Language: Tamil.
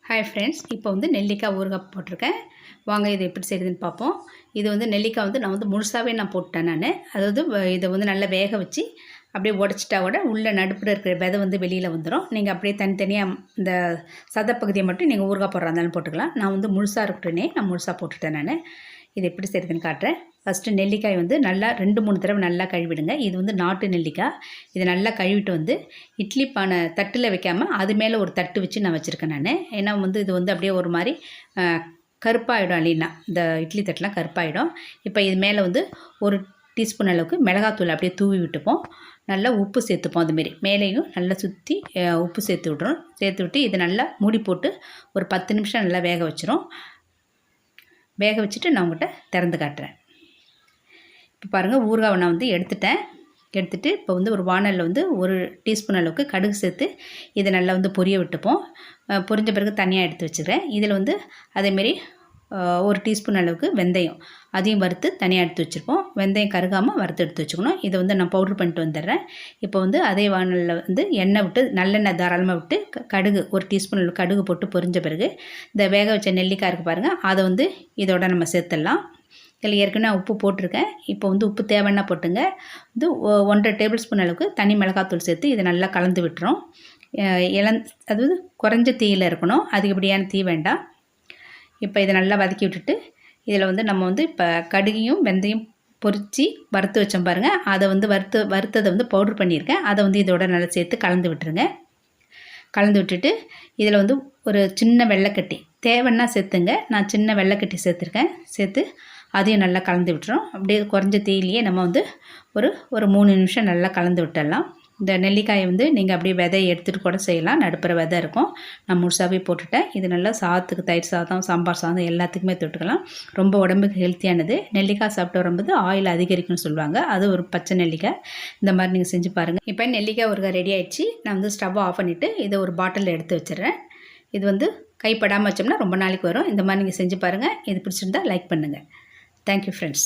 ஹாய் ஃப்ரெண்ட்ஸ், இப்போ வந்து நெல்லிக்காய் ஊறுகாய் போட்டிருக்கேன். வாங்க இது எப்படி செய்யுதுன்னு பார்ப்போம். இது வந்து நெல்லிக்காய் வந்து நான் வந்து முழுசாகவே போட்டேன். அதாவது இதை வந்து நல்லா வேக வச்சு அப்படியே உடச்சிட்டா கூட உள்ள நடுப்புற இருக்கிற விதை வந்து வெளியில் வந்துடும். நீங்கள் அப்படியே தனித்தனியாக இந்த சதப்பகுதியை மட்டும் நீங்கள் ஊறுகாய் போடுறா இருந்தாலும் போட்டுக்கலாம். நான் வந்து முழுசாக இருக்கட்டுனே நான் முழுசாக போட்டுட்டேன். இது எப்படி செய்யுதுன்னு காட்டுறேன். ஃபஸ்ட்டு நெல்லிக்காய் வந்து நல்லா 2-3 தடவை நல்லா கழுவிடுங்க. இது வந்து நாட்டு நெல்லிக்காய். இதை நல்லா கழுவிட்டு வந்து இட்லி பானை தட்டில் வைக்காமல் அது மேலே ஒரு தட்டு வச்சு நான் வச்சுருக்கேன். ஏன்னா வந்து இது வந்து அப்படியே ஒரு மாதிரி கருப்பாயிடும். இல்லைன்னா இந்த இட்லி தட்டெலாம் கருப்பாயிடும். இப்போ இது மேலே வந்து ஒரு டீஸ்பூன் அளவுக்கு மிளகாத்தூள் அப்படியே தூவி விட்டுப்போம். நல்லா உப்பு சேர்த்துப்போம். அதுமாரி மேலேயும் நல்லா சுற்றி உப்பு சேர்த்து விட்றோம். சேர்த்து விட்டு இதை நல்லா மூடி போட்டு ஒரு 10 நிமிஷம் நல்லா வேக வச்சிரும். வேக வச்சுட்டு நான் உங்கள்கிட்ட திறந்து காட்டுறேன். இப்போ பாருங்கள், ஊறுகாவை நான் வந்து எடுத்துகிட்டு இப்போ வந்து ஒரு வானலில் வந்து ஒரு டீஸ்பூன் அளவுக்கு கடுகு சேர்த்து இதை நல்லா வந்து பொரிய விட்டுப்போம். பொரிஞ்ச பிறகு தனியாக எடுத்து வச்சுக்கிறேன். இதில் வந்து அதேமாரி ஒரு டீஸ்பூன் அளவுக்கு வெந்தயம் அதையும் வறுத்து தனியாக எடுத்து வச்சுருப்போம். வெந்தயம் கருகாமல் வறுத்து எடுத்து வச்சுக்கணும். இதை வந்து நான் பவுட்ரு பண்ணிட்டு வந்துடுறேன். இப்போ வந்து அதே வானலில் வந்து எண்ணெய் விட்டு நல்லெண்ணெய் தாராளமாக விட்டு கடுகு ஒரு டீஸ்பூன் கடுகு போட்டு பொரிஞ்ச பிறகு இந்த வேக வச்ச நெல்லிக்காய் இருக்குது பாருங்கள், அதை வந்து இதோட நம்ம சேர்த்துடலாம். இதில் ஏற்கனவே உப்பு போட்டிருக்கேன். இப்போ வந்து உப்பு தேவைன்னா போட்டுங்க. இது 1.5 டேபிள் ஸ்பூன் அளவுக்கு தனி மிளகாத்தூள் சேர்த்து இதை நல்லா கலந்து விட்டுறோம். அதாவது குறைஞ்ச தீயில் இருக்கணும், அதிகப்படியான தீ வேண்டாம். இப்போ இதை நல்லா வதக்கி விட்டுட்டு இதில் வந்து நம்ம வந்து இப்போ கடுகையும் வெந்தயம் பொரித்து வறுத்து வச்சோம் பாருங்கள், அதை வந்து வறுத்ததை வந்து பவுட்ரு பண்ணியிருக்கேன். அதை வந்து இதோட நல்லா சேர்த்து கலந்து விட்டுருங்க. கலந்து விட்டுட்டு இதில் வந்து ஒரு சின்ன வெள்ளைக்கட்டி தேவைன்னா சேர்த்துங்க. நான் சின்ன வெள்ளைக்கட்டி சேர்த்துருக்கேன். சேர்த்து அதையும் நல்லா கலந்து விட்டுறோம். அப்படியே குறைஞ்ச தீயிலேயே நம்ம வந்து ஒரு 3 நிமிஷம் நல்லா கலந்து விட்டுடலாம். இந்த நெல்லிக்காயை வந்து நீங்கள் அப்படியே விதையை எடுத்துகிட்டு கூட செய்யலாம். நடுப்புற விதை இருக்கும். நான் முழுசாகவே போட்டுட்டேன். இது நல்லா சாதத்துக்கு, தயிர் சாதம், சாம்பார் சாதம் எல்லாத்துக்குமே தொட்டுக்கலாம். ரொம்ப உடம்புக்கு ஹெல்த்தியானது. நெல்லிக்காய் சாப்பிட்டு வரும்போது ஆயில் அதிகரிக்கும்னு சொல்லுவாங்க. அது ஒரு பச்சை நெல்லிக்காய். இந்த மாதிரி நீங்கள் செஞ்சு பாருங்கள். இப்போ நெல்லிக்காய் ஊறுகாய் ரெடி ஆகிடுச்சு. நான் வந்து ஸ்டவ் ஆஃப் பண்ணிவிட்டு இதை ஒரு பாட்டிலில் எடுத்து வச்சிடுறேன். இது வந்து கைப்படாமல் வச்சோம்னா ரொம்ப நாளைக்கு வரும். இந்த மாதிரி நீங்கள் செஞ்சு பாருங்கள். இது பிடிச்சிருந்தா லைக் பண்ணுங்கள். Thank you, friends.